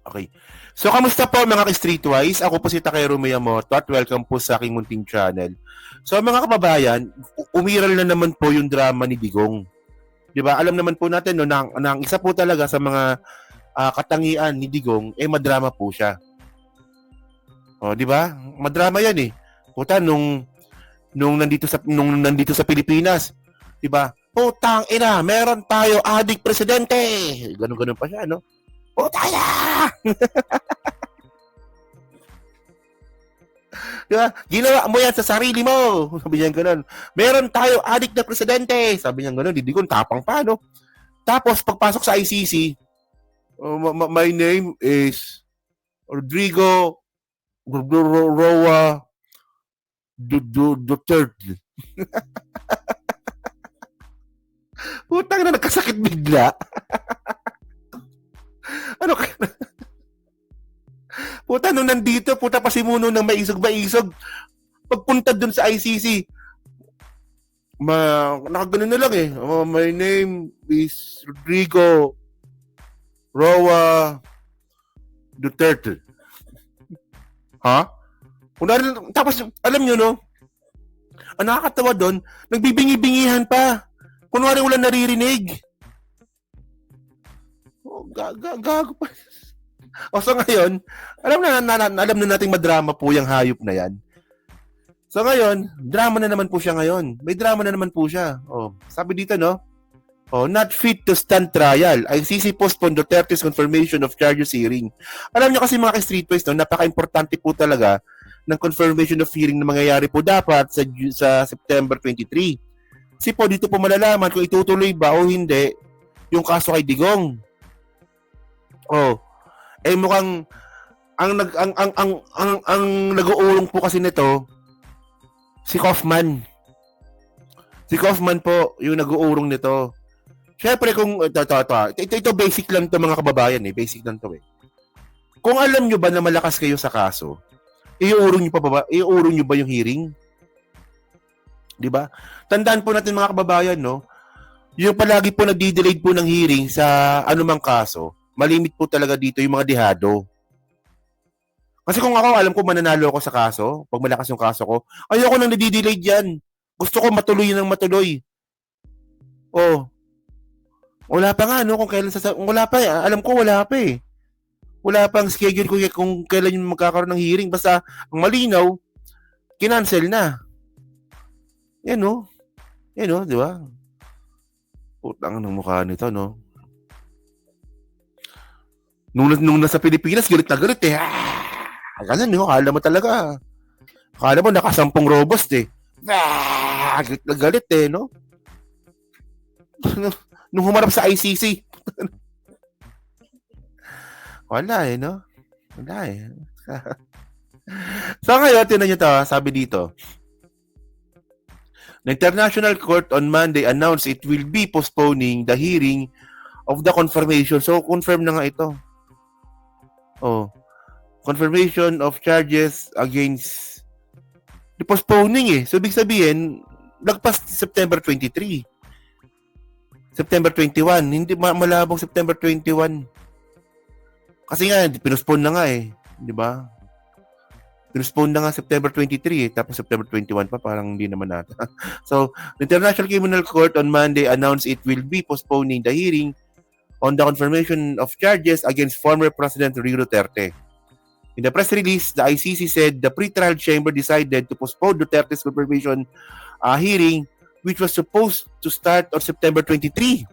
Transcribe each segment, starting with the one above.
Okay. So, kamusta po mga ka-Streetwise? Ako po si Takero Miyamoto at welcome po sa aking munting channel. So, mga kababayan, umiral na naman po yung drama ni Digong. 'Di ba? Alam naman po natin no, na ang isa po talaga sa mga katangian ni Digong, madrama po siya. O, 'di ba? Madrama 'yan eh. Puta, nung nandito sa Pilipinas, 'di ba? Putang ina, meron tayo adik presidente. Ganun-ganun pa siya, no? Putaya! Di ba? Ginawa mo yan sa sarili mo. Sabi niya gano'n. Meron tayo adik na presidente. Sabi niya gano'n. Hindi ko tapang pa, no? Tapos, pagpasok sa ICC, my name is Rodrigo Roa Duterte. Putang na, nagkasakit bigla. Ano ka? Puta, nung nandito, puta pa si Muno ng maisog. Pagpunta dun sa ICC, nakaganon na lang eh. My name is Rodrigo Roa Duterte. Ha? Tapos, alam nyo, no? Ang nakakatawa doon, nagbibingi-bingihan pa. Kunwari wala naririnig. Gago pa. O so ngayon, alam na nating madrama po yung hayop na yan. So ngayon, drama na naman po siya ngayon. May drama na naman po siya. Oh, sabi dito no, not fit to stand trial. ICC postponed Duterte's confirmation of charges hearing. Alam niyo kasi mga ka-streetwise, no, napaka-importante po talaga ng confirmation of hearing na mangyayari po dapat sa September 23. Kasi po dito po malalaman kung itutuloy ba o hindi yung kaso kay Digong. Oh, mukhang ang nag-uulong po kasi nito si Kaufman. Si Kaufman po yung nag-uurong nito. Syempre kung ito basic lang to mga kababayan basic lang to Kung alam nyo ba na malakas kayo sa kaso, iuurong nyo ba yung hearing? 'Di ba? Tandaan po natin mga kababayan no, yung palagi po nagdi-delay po ng hearing sa anumang kaso, malimit po talaga dito yung mga dehado. Kasi kung ako, alam ko mananalo ako sa kaso, pag malakas yung kaso ko, ayoko nang nadidelay dyan. Gusto ko matuloy ng matuloy. Oh. Wala pa nga, no? Kung kailan wala pa alam ko wala pa Wala pang schedule ko kung kailan yung magkakaroon ng hearing. Basta, ang malinaw, kinancel na. Yan, no? Yan, no? Di ba? Putang ng mukha nito, no? Nung nasa Pilipinas, galit na galit Ganun, no? Akala mo talaga. Akala mo nakasampung robust galit na galit no? Nung humarap sa ICC. Wala no? Wala So ngayon, tinan nyo to, sabi dito. The International Court on Monday announced it will be postponing the hearing of the confirmation. So, confirm na nga ito. Confirmation of charges against the postponing So, ibig sabihin, lagpas September 23. September 21. Hindi malabong September 21. Kasi nga, pinospone na nga Di ba? Pinospone na nga September 23 tapos September 21 pa, parang hindi naman nata. So, the International Criminal Court on Monday announced it will be postponing the hearing on the confirmation of charges against former President Rodrigo Duterte. In the press release, the ICC said the pre-trial chamber decided to postpone Duterte's confirmation hearing, which was supposed to start on September 23.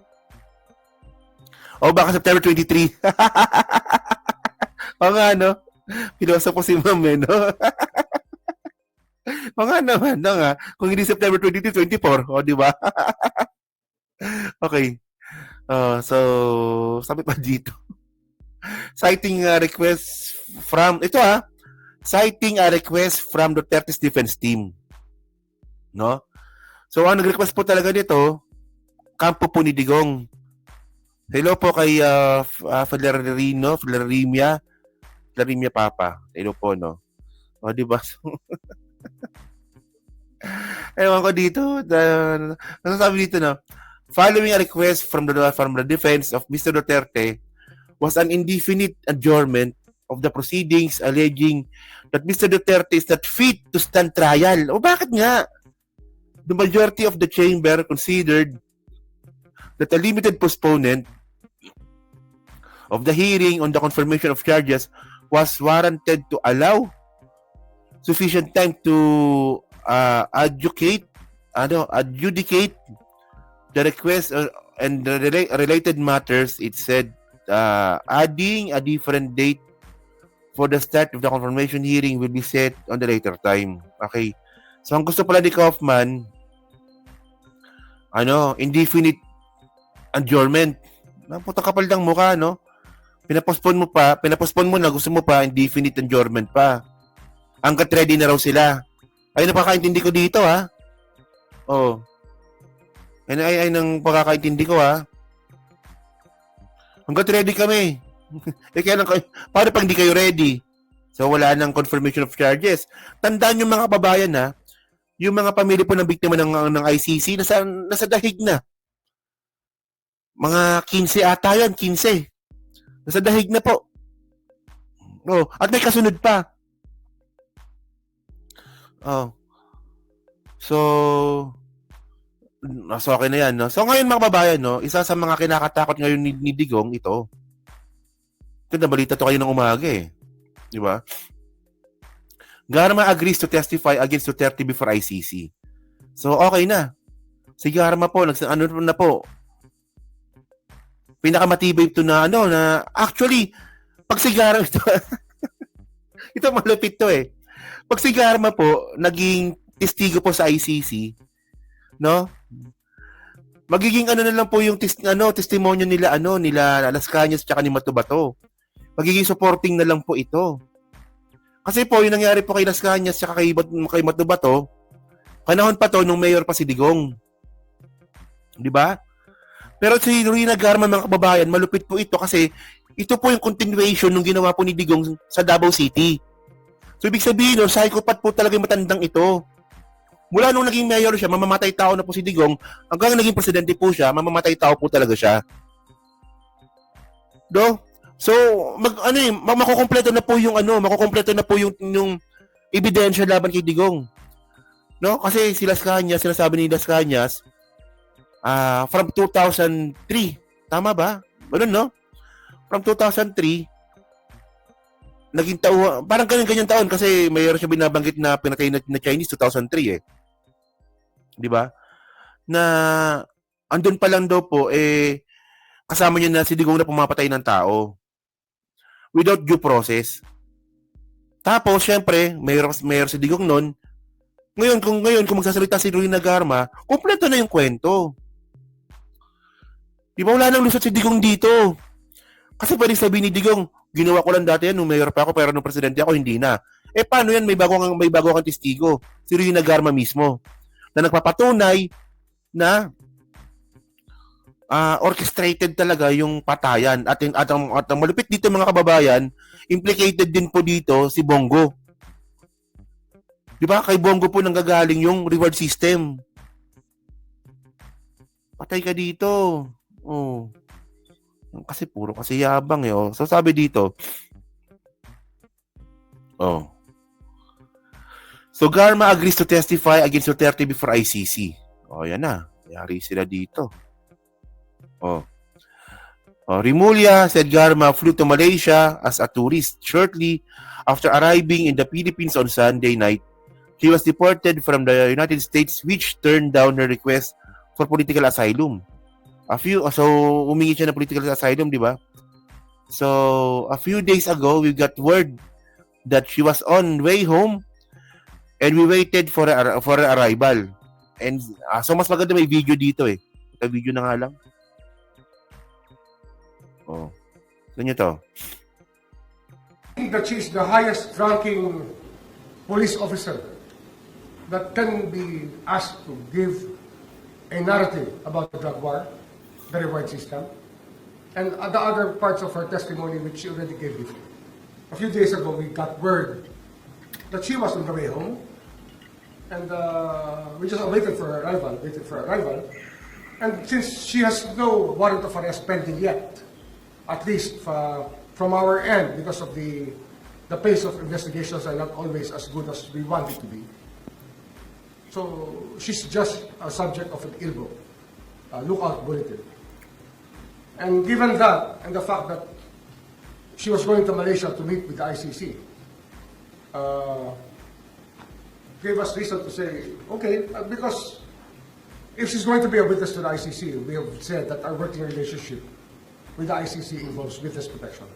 O baka September 23. O nga, no? Piloso po si Ma'am, no? O nga naman, no nga. Kung hindi September 23, 24. O, di ba? Okay. So, sabi pa dito. Citing a request from, citing a request from Duterte's defense team. No? So, ang nag-request po talaga dito, kampo po ni Digong. Hello po kay Flarimia Papa. Hello po, no? O, di ba? Ewan ko dito. Nasasabi dito, no? Following a request from the defense of Mr. Duterte was an indefinite adjournment of the proceedings alleging that Mr. Duterte is not fit to stand trial. O bakit nga? The majority of the chamber considered that a limited postponement of the hearing on the confirmation of charges was warranted to allow sufficient time to adjudicate the request and the related matters. It said adding a different date for the start of the confirmation hearing will be set on the later time. Okay. So ang gusto pala ni Kaufman, indefinite adjournment. Puta kapal ng mukha, no? Pinapospone mo na, gusto mo pa, indefinite adjournment pa. Hanggat ready na raw sila. Ay, napakaintindi ko dito, ha? Oh. Ay, nang pagkakaintindi ko, ha? Hanggat ready kami. Kaya lang, paano pag hindi kayo ready? So, wala nang confirmation of charges. Tandaan yung mga kababayan, ha? Yung mga pamilya po ng biktima ng ICC, nasa dahig na. Mga 15 ata yan, 15. Nasa dahig na po. Oh, at may kasunod pa. Oh. So okay na yan, no? So ngayon mga kababayan, no, isa sa mga kinakatakot ngayon ni Digong ito. Ito, nabalita to kayo ng umaga eh. Di ba? Garma agrees to testify against Duterte before ICC. So okay na. Si Garma po, na po, pinakamatibay ito na actually, pag si Garma ito, ito malupit to eh. Pag si Garma po, naging testigo po sa ICC, no? Magiging na lang po yung testimonyo nila, nila Las Cañas tsaka ni Matubato. Magiging supporting na lang po ito. Kasi po, yung nangyari po kay Las Cañas tsaka kay Matubato, panahon pa to nung mayor pa si Digong. Di ba? Pero si Rina Garma, mga kababayan, malupit po ito kasi ito po yung continuation ng ginawa po ni Digong sa Davao City. So, ibig sabihin, psychopath po talaga yung matandang ito. Mula nung naging mayor siya, mamamatay tao na po si Digong, hanggang naging presidente po siya, mamamatay tao po talaga siya. Do? So, makukumpleto na po yung ebidensya laban kay Digong. No? Kasi si Las Cañas, sinasabi ni Las Cañas, from 2003. Tama ba? Ganun, no? From 2003, naging parang ganyan taon kasi mayroon siya binabanggit na pinatay na Chinese 2003 eh. Di ba? Na andun pa lang daw po kasama niya na si Digong na pumapatay ng tao without due process. Tapos syempre, mayor si Digong noon. Ngayon kung magsasalita si Rina Garma, kumpleto na yung kwento. Di ba wala nang lusot si Digong dito? Kasi pwede sabihin ni Digong, ginawa ko lang dati yan nung mayor pa ako pero nung presidente ako hindi na. Paano yan? May bago kang testigo. Si Rina Garma mismo na nagpapatunay na orchestrated talaga yung patayan. At ang malupit dito mga kababayan, implicated din po dito si Bongo. Di ba? Kay Bongo po nanggagaling yung reward system. Patay ka dito. Oh. Kasi puro kasi yabang eh. Oh. So sabi dito, so Garma agrees to testify against Duterte before ICC. Yan na. Yari sila dito. Rimulya said Garma flew to Malaysia as a tourist shortly after arriving in the Philippines on Sunday night. He was deported from the United States which turned down her request for political asylum. Humingi siya ng political asylum, di ba? So, a few days ago, we got word that she was on way home and we waited for her arrival. And so, mas maganda may video dito eh. Ito video na nga lang. Ganyan to. That she is the highest ranking police officer that can be asked to give a narrative about the drug war, the reward system, and the other parts of her testimony which she already gave before. A few days ago, we got word that she was on the way home, and we just waited for her arrival. And since she has no warrant of arrest pending yet, at least from our end, because of the pace of investigations are not always as good as we want it to be. So she's just a subject of an ILBO lookout bulletin. And given that, and the fact that she was going to Malaysia to meet with the ICC, gave us reason to say, okay, because if she's going to be a witness to the ICC, we have said that our working relationship with the ICC involves witness protection.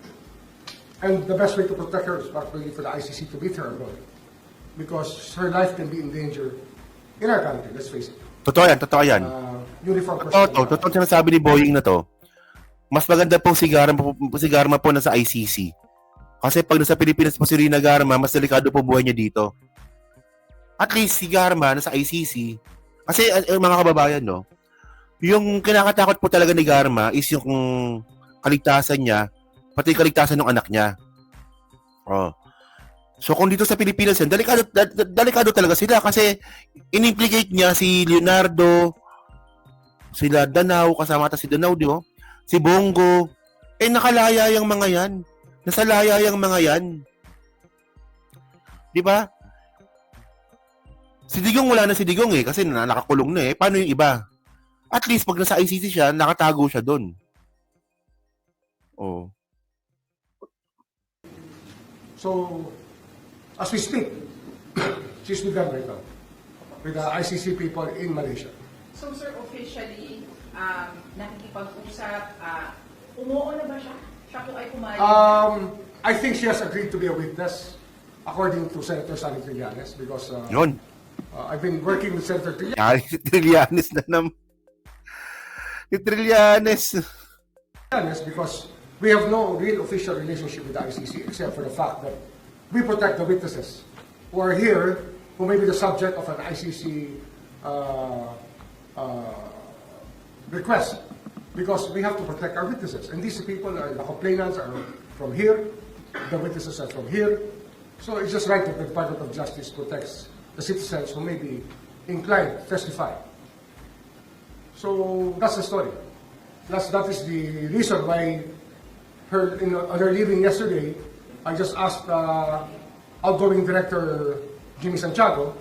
And the best way to protect her is probably for the ICC to meet her abroad. Because her life can be in danger in our country, let's face it. Totoo yan, totoo yan. Uniform Totoo sinasabi ni Boying na to. Mas maganda pong si Garma po nasa ICC. Kasi pag nasa Pilipinas po si Rina Garma, mas delikado po buhay niya dito. At least si Garma nasa ICC. Kasi mga kababayan, no, yung kinakatakot po talaga ni Garma is yung kaligtasan niya, pati kaligtasan ng anak niya. Oh. So kung dito sa Pilipinas yan, delikado talaga sila kasi in-implicate niya si Leonardo, sila Danao, kasama ata si Danao, di ba? Si Bongo. Nakalaya yung mga yan. Nasalaya yung mga yan. Di ba? Si Digong wala na si Digong kasi nakakulong na Paano yung iba? At least pag nasa ICC siya, nakatago siya doon. Oh. So, as we speak, she's with them right now, with the ICC people in Malaysia. So, sir, officially, nakikipag-usap, umuo na ba siya? Siya po ay pumayag? I think she has agreed to be a witness, according to Senator Sally Trillanes, because Yun. I've been working with Senator Trillanes. Si Trillanes na naman. Si Trillanes. Because we have no real official relationship with the ICC except for the fact that we protect the witnesses who are here, who may be the subject of an ICC request, because we have to protect our witnesses. And these people, the complainants are from here, the witnesses are from here. So it's just right that the Department of Justice protects the citizens who may be inclined to testify. So that's the story. That is the reason why on her leaving yesterday, I just asked outgoing director Jimmy Santiago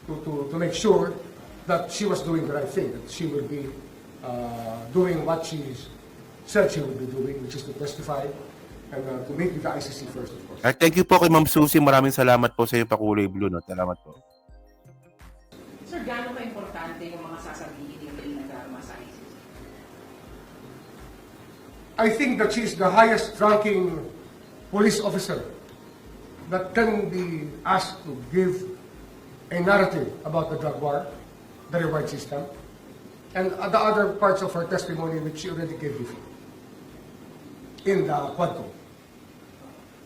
to make sure that she was doing the right thing, that she will be doing what she said she would be doing, which is to testify and to meet with the ICC first, of course. Thank you po kay Ma'am Susie. Maraming salamat po sa iyong pakulay blue. No? Salamat po. Sir, gaano ka-importante yung mga sasabihin ni Rina Garma sa ICC? I think that she is the highest ranking police officer that can be asked to give a narrative about the drug war, the reward system, and the other parts of her testimony which she already gave before in the Quadcom.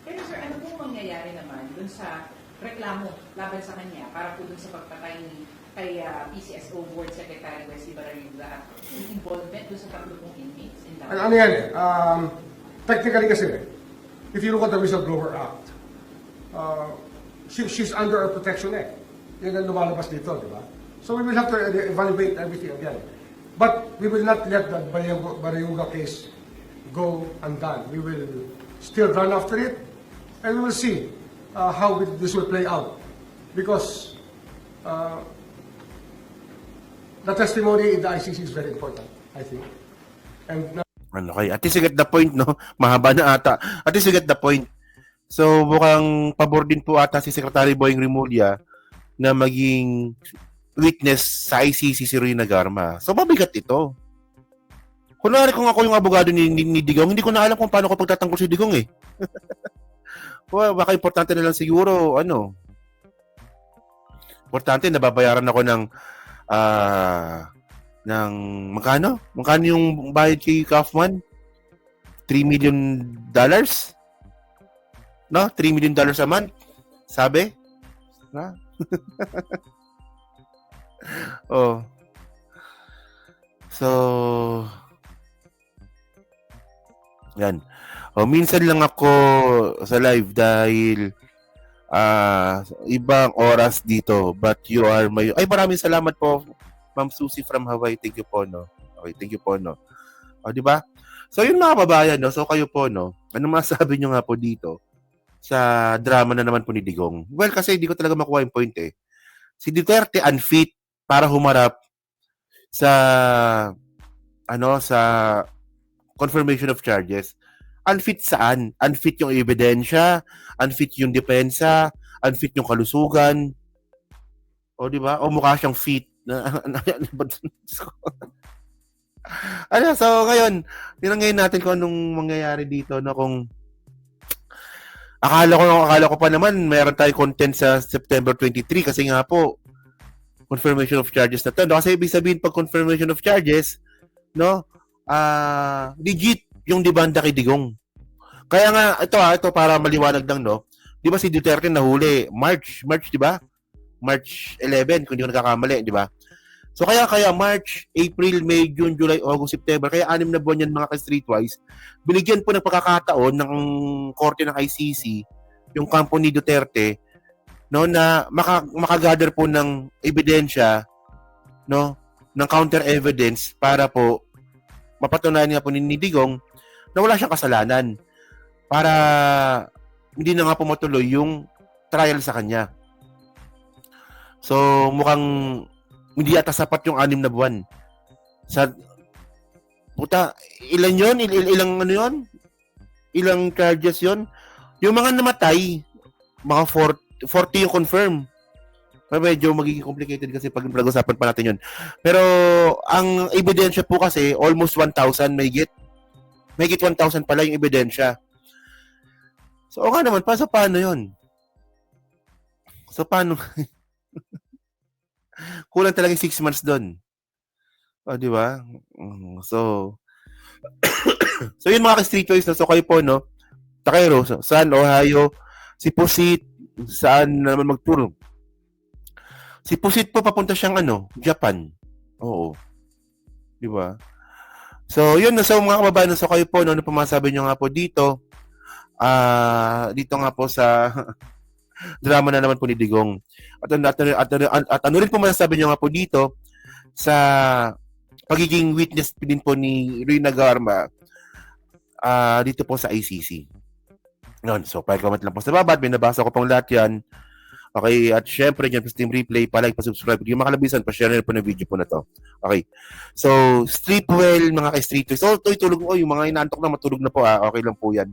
Pero sir, ano pong mangyayari naman dun sa reklamo laban sa kanya para po dun sa pagpatay ni kay PCSO Board Secretary Wesley Barayuga, yung involvement dun sa 30 inmates in that? Ano yan technically kasi, if you look at the Whistleblower Act, she's under our protection Yan ang lumalabas dito, di ba? So we will have to evaluate everything again. But we will not let the Barayuga case go undone. We will still run after it, and we will see how this will play out. Because the testimony in the ICC is very important, I think. And Okay, at least you get the point, no? Mahaba na ata. At least you get the point. So, mukhang pabor din po ata si Secretary Boying Rimulya na maging witness sa ICC si Rina Garma. So, mabigat ito. Kunwari kung ako yung abogado ni Digong, hindi ko na alam kung paano ko pagtatanggol si Digong Well, baka importante na lang siguro, importante, nababayaran ako ng magkano? Magkano yung bayad kay Kaufman? $3 million? No? $3 million a month? Sabi? Ha? Oh. So, yan. Minsan lang ako sa live dahil ibang oras dito, but you are my... Ay, maraming salamat po, Ma'am Susie from Hawaii. Thank you po, no? Okay, thank you po, no? O, di ba? So, yun mga kababayan, no? So, kayo po, no? Ano masasabi nyo nga po dito sa drama na naman po ni Digong? Well, kasi hindi ko talaga makuha yung point eh. Si Duterte unfit para humarap sa sa confirmation of charges. Unfit saan? Unfit yung ebidensya, unfit yung depensa, unfit yung kalusugan. O di ba? O mukha siyang fit na so ngayon, tinangayin natin kung anong mangyayari dito no kung akala ko pa naman meron tayong content sa September 23 kasi nga po confirmation of charges na to. No? Kasi ibig sabihin pag confirmation of charges, no? Legit yung debanda kay Digong. Kaya nga ito para maliwanag lang no. 'Di ba si Duterte nahuli March, 'di ba? March 11 kung hindi ko nagkakamali, 'di ba? So kaya March, April, May, June, July, August, September, kaya 6 na buwan yan mga ka-streetwise, binigyan po ng pagkakataon ng korte ng ICC, yung kampo ni Duterte, no, na makagather po ng ebidensya, no, ng counter evidence para po mapatunayan nga po ni Digong na wala siyang kasalanan para hindi na nga po matuloy yung trial sa kanya. So mukhang hindi yata sapat yung 6 na buwan. Sa puta, ilan yun? Ilang ano yun? Ilang charges yun? Yung mga namatay, mga 40 yung confirm. Medyo magiging complicated kasi pag pag-usapan pa natin yun. Pero ang ebidensya po kasi almost 1,000 mahigit. Mahigit 1,000 pala yung ebidensya. So okay naman, paano yun? So paano? Kulang talaga 6 months doon. O, di ba? So, so yun mga ka-streetwise na so kayo po, no? Takero, saan? Ohio. Si Pusit, saan naman magturo? Si Pusit po papunta siyang Japan. Oo. Di ba? So, yun na. So, mga kababayan, so kayo po, no? Ano pa masabi nyo nga po dito? Dito nga po sa drama na naman po ni Digong. At ano rin po masasabi nyo nga po dito sa pagiging witness din po ni Rina Garma dito po sa ICC. Yun, so pa-comment lang po sa baba. Binabasa ko pang lahat yan. Okay, at syempre dyan po Steam Replay, pa-like, pa-subscribe. Yung makalabisan, pa-share na po ng video po na to. Okay. So, sleep well mga ka-streeters. So, tulog mo. Yung mga inaantok na matulog na po. Okay lang po yan.